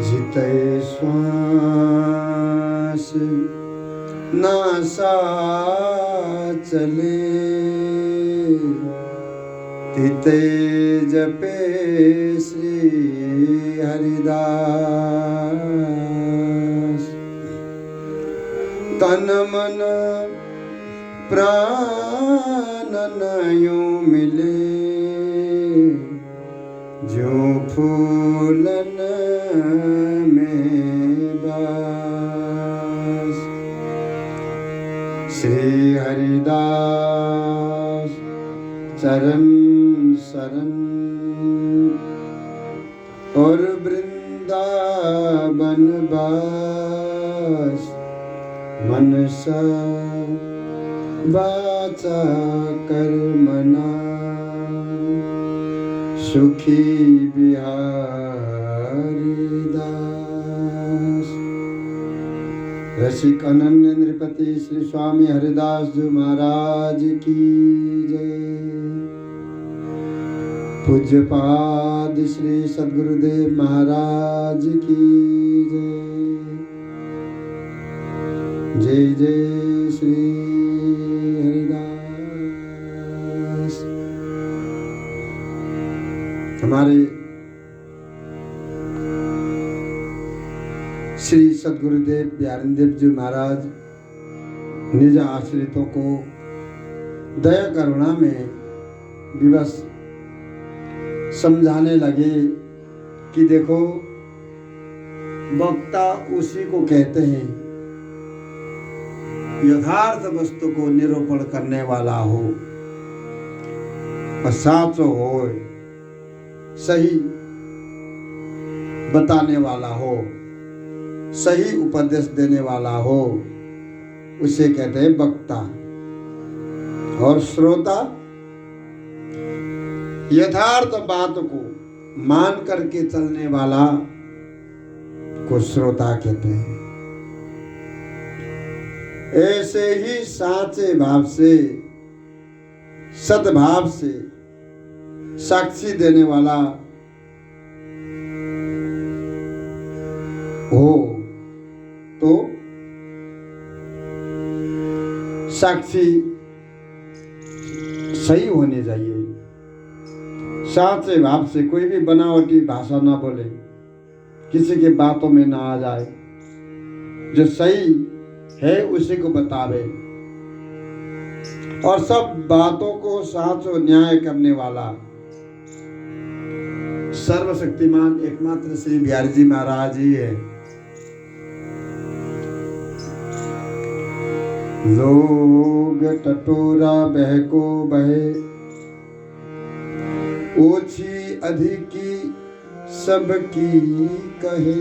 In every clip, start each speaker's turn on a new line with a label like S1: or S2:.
S1: जितै श्वास नासा चले, तिते जपे श्री हरिदास। तन मन प्राण यूं मिले, जो फूलन में बास। श्री हरिदास चरण शरण और वृंदावन बास। मनसा वाचा कर्मणा सुखी बिहारी दास। रसिक अनन्य नृपति श्री स्वामी हरिदास जी महाराज की जय। पूज्यपाद श्री सद्गुरुदेव महाराज की जय। जय जय श्री हरिदास। हमारे श्री सद्गुरुदेव प्यारेदेव जी महाराज निज आश्रितों को दया करुणा में विवश समझाने लगे कि देखो, वक्ता उसी को कहते हैं यथार्थ वस्तु को निरूपण करने वाला हो और साचो हो, सही बताने वाला हो, सही उपदेश देने वाला हो, उसे कहते हैं वक्ता। और श्रोता यथार्थ बात को मान करके चलने वाला को श्रोता कहते हैं। ऐसे ही साचे भाव से, सद्भाव से साक्षी देने वाला हो तो साक्षी सही होने चाहिए। साचे भाव से कोई भी बनावटी भाषा ना बोले, किसी के बातों में ना आ जाए, जो सही है उसी को बतावे और सब बातों को साचो न्याय करने वाला सर्वशक्तिमान एकमात्र श्री बिहारी जी महाराज ही है। लोग टटोरा बहको बहे, ओछी अधिकी सबकी कहे।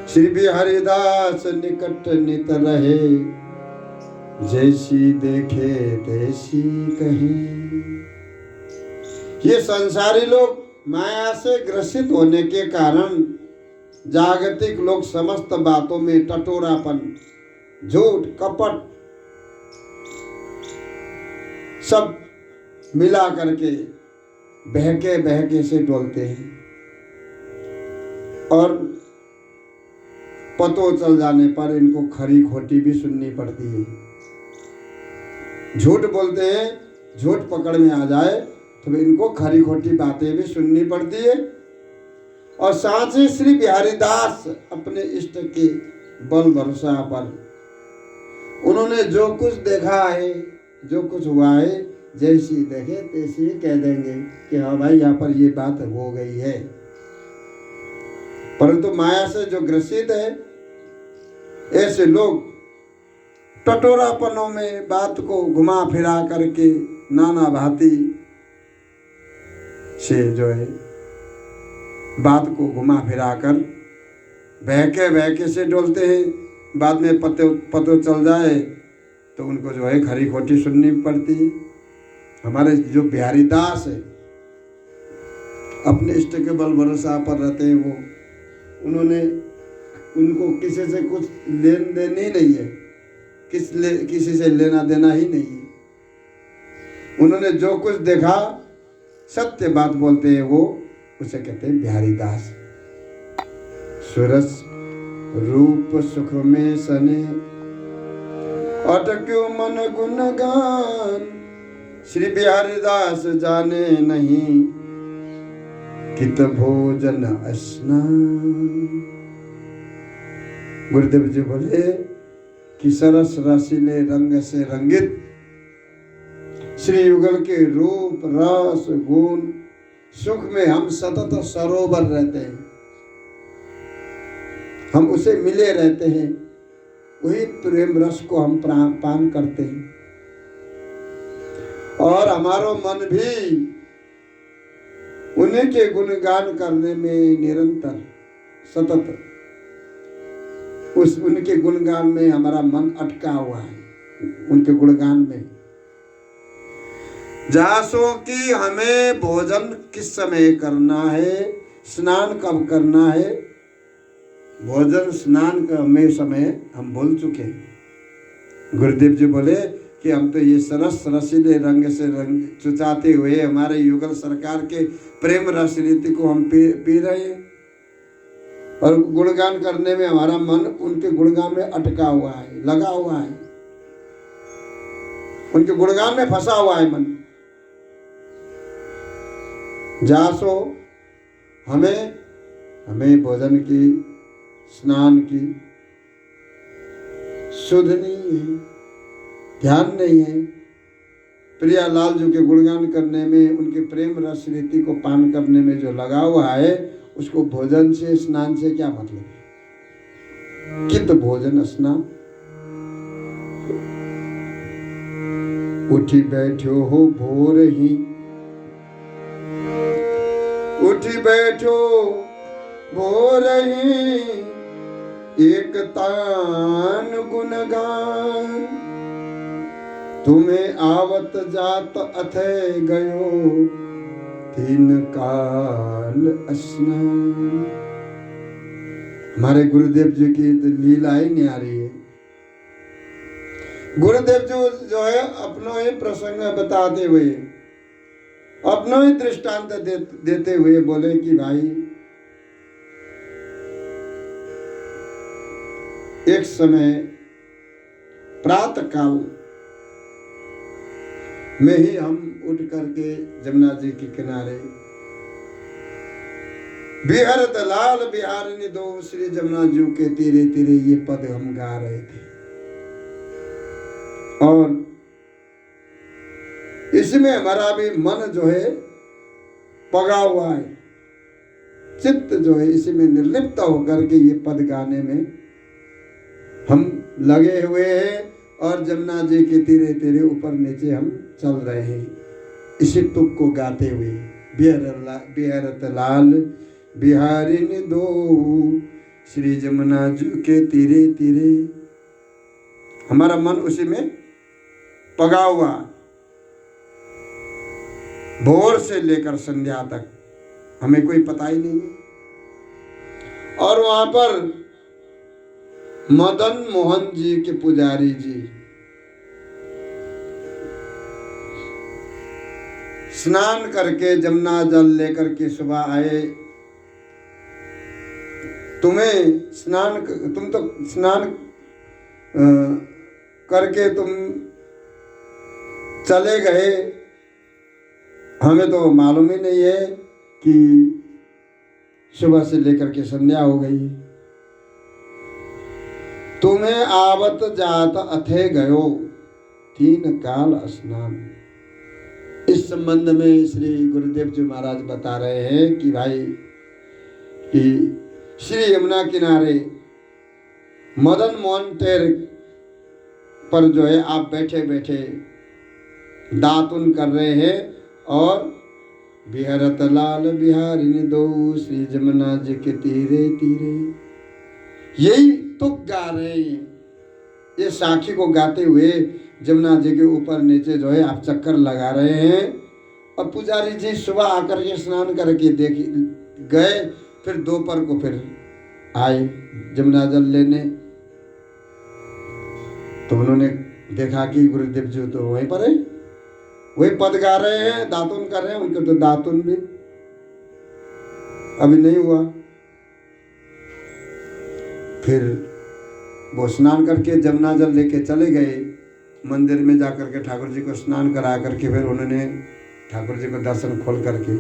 S1: श्री बिहारीदास निकट नित रहे, जैसी देखे तैसी कहे। ये संसारी लोग माया से ग्रसित होने के कारण जागतिक लोग समस्त बातों में टटोरापन, झूठ, कपट सब मिला करके बहके बहके से डोलते हैं और पतो चल जाने पर इनको खरी खोटी भी सुननी पड़ती है। झूठ बोलते हैं, झूठ पकड़ में आ जाए तो इनको खरी खोटी बातें भी सुननी पड़ती है। और साथ ही श्री बिहारीदास अपने इष्ट के बल भरोसा पर उन्होंने जो कुछ देखा है, जो कुछ हुआ है, जैसी देखे तैसी कह देंगे कि हाँ भाई यहाँ पर ये बात हो गई है। परंतु माया से जो ग्रसित है, ऐसे लोग टटोरापनों में बात को घुमा फिरा करके नाना भांति से जो है बात को घुमा फिरा कर बहके बहके से डोलते हैं। बाद में पतो चल जाए तो उनको जो है खरी खोटी सुननी पड़ती है। हमारे जो बिहारीदास है अपने इष्ट के बल भरोसा पर रहते हैं, वो उनको किसी से कुछ लेन देन ही नहीं है, किसी से लेना देना ही नहीं है। उन्होंने जो कुछ देखा सत्य बात बोलते हैं, वो उसे कहते हैं बिहारीदास। सुरस रूप सुख में सने, अटक्यो मन गुण गान। श्री बिहारी दास जाने नहीं, कित भोजन स्नान। गुरुदेव जी बोले कि सरस रसीले रंग से रंगित श्री युगल के रूप रस गुण सुख में हम सतत सरोवर रहते हैं, हम उसे मिले रहते हैं, वही प्रेम रस को हम पान करते हैं। और हमारो मन भी उन्हीं के गुणगान करने में निरंतर सतत उनके गुणगान में हमारा मन अटका हुआ है, उनके गुणगान में। जासो कि हमें भोजन किस समय करना है, स्नान कब करना है, भोजन स्नान का में समय हम भूल चुके हैं। गुरुदेव जी बोले कि हम तो ये सरस रसीले रंग से रंग चुचाते हुए हमारे युगल सरकार के प्रेम रस रीति को हम पी रहे हैं, और गुणगान करने में हमारा मन उनके गुणगान में अटका हुआ है, लगा हुआ है, उनके गुणगान में फंसा हुआ है मन। जासो हमें भोजन की स्नान की सुध नहीं है, ध्यान नहीं है। प्रिया लाल जी के गुणगान करने में, उनके प्रेम रस रीति को पान करने में जो लगा हुआ है, उसको भोजन से स्नान से क्या मतलब है? कित भोजन स्नान। उठी बैठो हो भोर ही, उठी बैठो भोर ही, एक तान गुणगान। तुम्हें आवत जात अथे गयो, तीन काल स्नान। हमारे गुरुदेव जी की लीला ही न्यारी है। गुरुदेव जी जो है अपना ही प्रसंग बताते हुए, अपना ही दृष्टांत देते हुए बोले कि भाई एक समय प्रातः काल में ही हम उठ करके जमुना जी के किनारे बिहरत लाल बिहारिनी दो, श्री जमुना जी के तीरे तीरे ये पद हम गा रहे थे। और इसमें हमारा भी मन जो है पगा हुआ है, चित्त जो है इसी में निर्लिप्त होकर के ये पद गाने में हम लगे हुए हैं, और जमुना जी के तीरे तीरे ऊपर नीचे हम चल रहे हैं इसी तुक को गाते हुए। बिहरत लाल बिहारिनी दो, श्री जमुना जी के तीरे तीरे। हमारा मन उसी में पगा हुआ, भोर से लेकर संध्या तक हमें कोई पता ही नहीं है। और वहां पर मदन मोहन जी के पुजारी जी स्नान करके जमुना जल लेकर के सुबह आए। तुम तो स्नान करके तुम चले गए, हमें तो मालूम ही नहीं है कि सुबह से लेकर के संध्या हो गई। तुम्हें आवत जात अथे गयो, तीन काल स्नान। इस संबंध में श्री गुरुदेव जी महाराज बता रहे हैं कि भाई कि श्री यमुना किनारे मदन मोहन टेर पर जो है आप बैठे बैठे दातुन कर रहे हैं, और बिहरत लाल बिहारिनी दो, श्री जमुना जी के तीरे तीरे, यही तुक गा रहे हैं। ये साखी को गाते हुए जमुना जी के ऊपर नीचे जो है आप चक्कर लगा रहे हैं। और पुजारी जी सुबह आकर के स्नान करके गए, फिर दोपहर को फिर आए जमुना जल लेने। तो उन्होंने देखा कि गुरुदेव जी तो वहीं पर है, वही पद गा रहे हैं, दातुन कर रहे हैं। उनके तो दातुन भी अभी नहीं हुआ। फिर वो स्नान करके जमुना जल लेके चले गए मंदिर में जाकर के ठाकुर जी को स्नान करा करके फिर उन्होंने ठाकुर जी को दर्शन खोल करके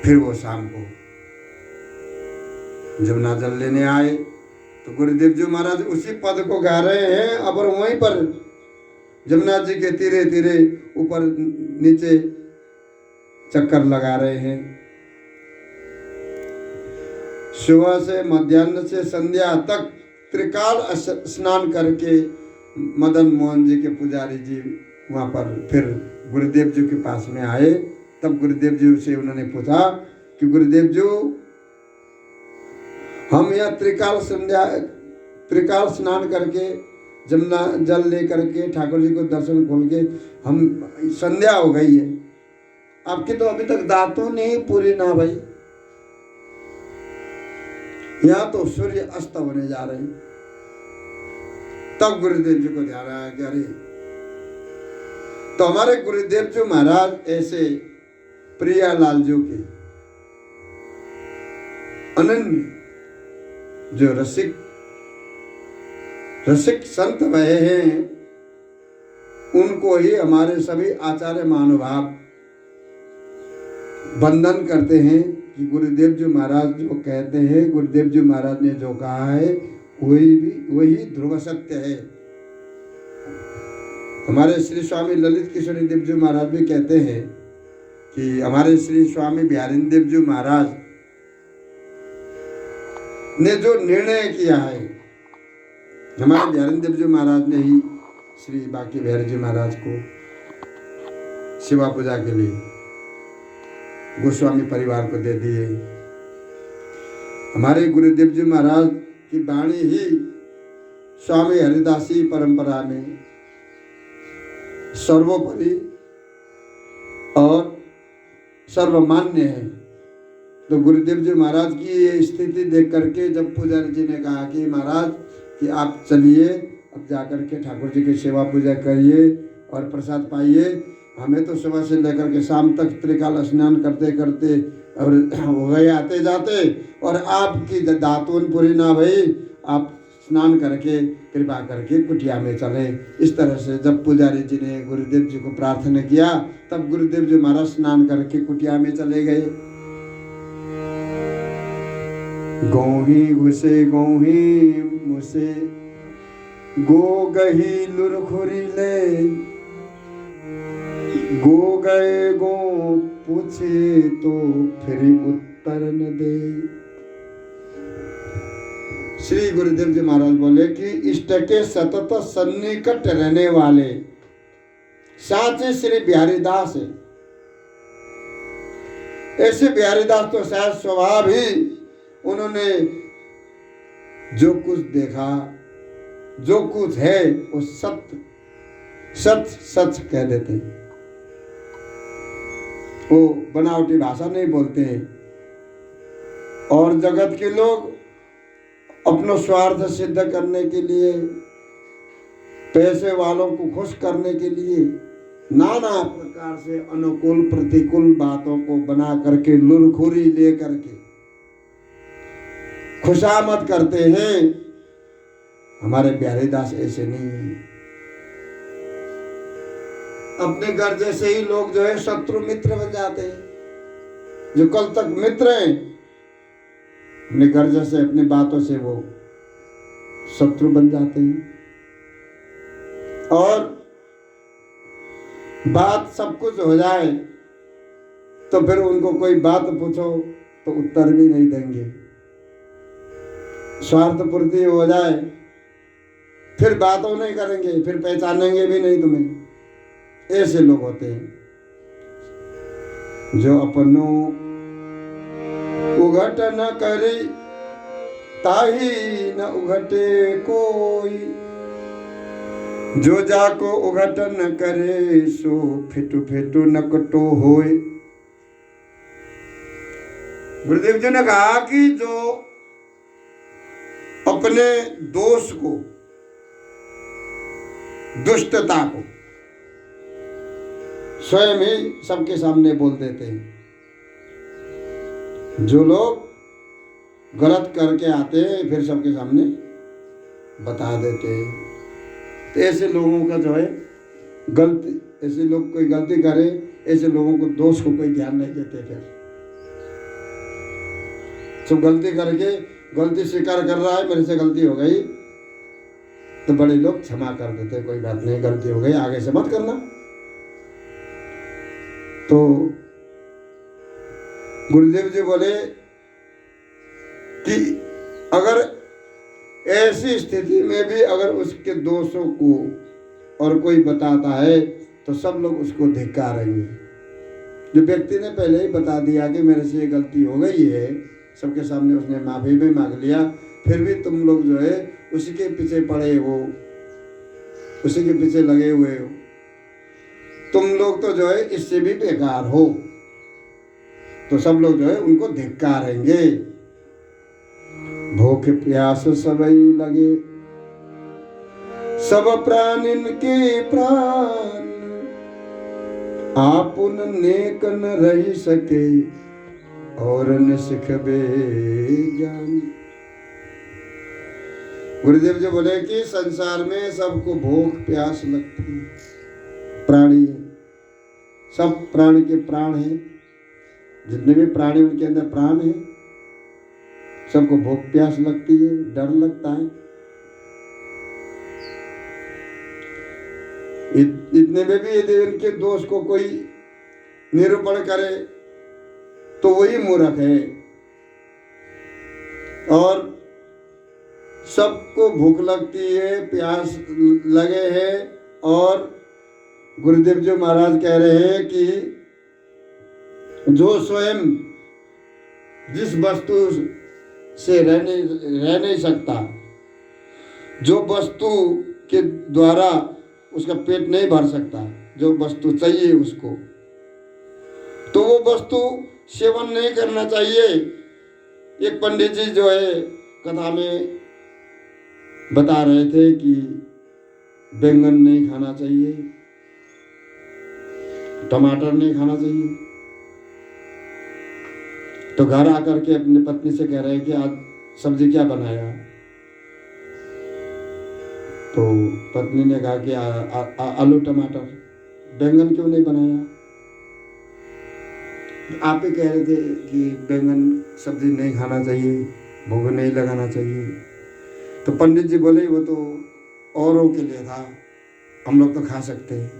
S1: फिर वो शाम को जमुना जल लेने आए तो गुरुदेव जी महाराज उसी पद को गा रहे हैं अब, और वहीं पर जमुना जी के तीरे तीरे ऊपर नीचे चक्कर लगा रहे हैं। सुबह से मध्याह्न से संध्या तक त्रिकाल स्नान करके मदन मोहन जी के पुजारी जी वहाँ पर फिर गुरुदेव जी के पास में आए। तब गुरुदेव जी से उन्होंने पूछा कि गुरुदेव जी हम यह त्रिकाल स्नान करके जमुना जल ले करके ठाकुर जी को दर्शन खोल के हम संध्या हो गई है, आपकी तो अभी तक दातुन नहीं पूरी ना भाई, यहाँ तो सूर्य अस्त होने जा रहे हैं। तब गुरुदेव जी को ध्यान आया कि अरे, तो हमारे गुरुदेव जी महाराज ऐसे प्रियालाल जी के अनन्य जो रसिक संत भय हैं, उनको ही हमारे सभी आचार्य महानुभाव वंदन करते हैं कि गुरुदेव जी महाराज जो कहते हैं, गुरुदेव जी महाराज ने जो कहा है वही ध्रुव सत्य है। हमारे श्री स्वामी ललित किशोरी देव जी महाराज भी कहते हैं कि हमारे श्री स्वामी बिहारी देव जी महाराज ने जो निर्णय किया है, हमारे बिहारी देव जी महाराज ने ही श्री बाकी बिहारी जी महाराज को शिवा पूजा के लिए गोस्वामी परिवार को दे दिए। हमारे गुरुदेव जी महाराज की वाणी ही स्वामी हरिदासी परंपरा में सर्वोपरि और सर्वमान्य है। तो गुरुदेव जी महाराज की ये स्थिति देख करके जब पुजारी जी ने कहा कि महाराज कि आप चलिए अब जाकर के ठाकुर जी की सेवा पूजा करिए और प्रसाद पाइए, हमें तो सुबह से लेकर के शाम तक त्रिकाल स्नान करते करते और हो गए आते जाते, और आपकी दातुन पूरी ना भई, आप स्नान करके कृपा करके कुटिया में चले। इस तरह से जब पुजारी जी ने गुरुदेव जी को प्रार्थना किया तब गुरुदेव जी महाराज स्नान करके कुटिया में चले गए। गोही घुसे गोही मुसे गो गही लुरखुरी ले, गो गए गो पूछे तो फिर उत्तर न दे। श्री गुरुदेव जी महाराज बोले कि इष्ट के सतत सन्निकट रहने वाले साचे श्री बिहारी दास है। ऐसे बिहारी दास तो शायद स्वभाव ही उन्होंने जो कुछ देखा, जो कुछ है वो सत्य सच सच कह देते हैं। वो बनावटी भाषा नहीं बोलते हैं। और जगत के लोग अपना स्वार्थ सिद्ध करने के लिए, पैसे वालों को खुश करने के लिए नाना प्रकार से अनुकूल प्रतिकूल बातों को बना करके लुरखुरी ले करके खुशामद करते हैं। हमारे बिहारी दास ऐसे नहीं है। अपने घर जैसे ही लोग जो है शत्रु मित्र बन जाते हैं। जो कल तक मित्र हैं, अपने घर जैसे अपनी बातों से वो शत्रु बन जाते हैं। और बात सब कुछ हो जाए तो फिर उनको कोई बात पूछो तो उत्तर भी नहीं देंगे। स्वार्थ पूर्ति हो जाए फिर बातों नहीं करेंगे, फिर पहचानेंगे भी नहीं तुम्हें। ऐसे लोग होते हैं जो अपनों उघट न करे ताही न उघटे कोई, जो जाको उघट न करे सो फिटू फिटू नकटो होए। गुरुदेव जी ने कहा कि जो अपने दोष को, दुष्टता को स्वयं ही सबके सामने बोल देते हैं, जो लोग गलत करके आते हैं, फिर सबके सामने बता देते हैं। तो ऐसे लोगों का जो है गलती, ऐसे लोग कोई गलती करे, ऐसे लोगों को दोष को कोई ध्यान नहीं देते। फिर सब गलती करके गलती स्वीकार कर रहा है, मेरे से गलती हो गई, तो बड़े लोग क्षमा कर देते, कोई बात नहीं, गलती हो गई, आगे से मत करना। तो गुरुदेव जी बोले कि अगर ऐसी स्थिति में भी अगर उसके दोषों को और कोई बताता है तो सब लोग उसको धिक्कारेंगे। जो व्यक्ति ने पहले ही बता दिया कि मेरे से ये गलती हो गई है, सबके सामने उसने माफी भी मांग लिया, फिर भी तुम लोग जो है उसी के पीछे पड़े हो, उसी के पीछे लगे हुए हो, तुम लोग तो जो है इससे भी बेकार हो। तो सब लोग जो है उनको धिक्कारेंगे। भूख प्यास सबई लगे, सब प्राणिन के प्राण, आपुन नेक न रही सके, और न सिखबे ज्ञान। गुरुदेव जी बोले कि संसार में सबको भूख प्यास लगती है, प्राणी है, सब प्राणी के प्राण हैं, जितने भी प्राणी उनके अंदर प्राण है, सबको भूख प्यास लगती है, डर लगता है। इतने में भी यदि उनके दोष को कोई निरूपण करे तो वही मूर्ख है। और सबको भूख लगती है, प्यास लगे है, और गुरुदेव जी महाराज कह रहे हैं कि जो स्वयं जिस वस्तु से रह नहीं सकता, जो वस्तु के द्वारा उसका पेट नहीं भर सकता, जो वस्तु चाहिए उसको, तो वो वस्तु सेवन नहीं करना चाहिए। एक पंडित जी जो है कथा में बता रहे थे कि बैंगन नहीं खाना चाहिए, टमाटर नहीं खाना चाहिए। तो घर आकर के अपनी पत्नी से कह रहे हैं कि आज सब्जी क्या बनाया। तो पत्नी ने कहा कि आलू टमाटर, बैंगन क्यों नहीं बनाया। आप ही कह रहे थे कि बैंगन सब्जी नहीं खाना चाहिए, भोग नहीं लगाना चाहिए। तो पंडित जी बोले वो तो औरों के लिए था, हम लोग तो खा सकते हैं।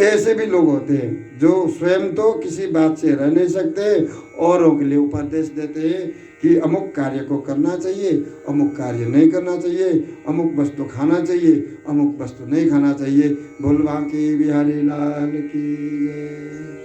S1: ऐसे भी लोग होते हैं जो स्वयं तो किसी बात से रह नहीं सकते, औरों के लिए उपदेश देते हैं कि अमुक कार्य को करना चाहिए, अमुक कार्य नहीं करना चाहिए, अमुक वस्तु खाना चाहिए, अमुक वस्तु नहीं खाना चाहिए। बोल बांके बिहारी लाल की जय।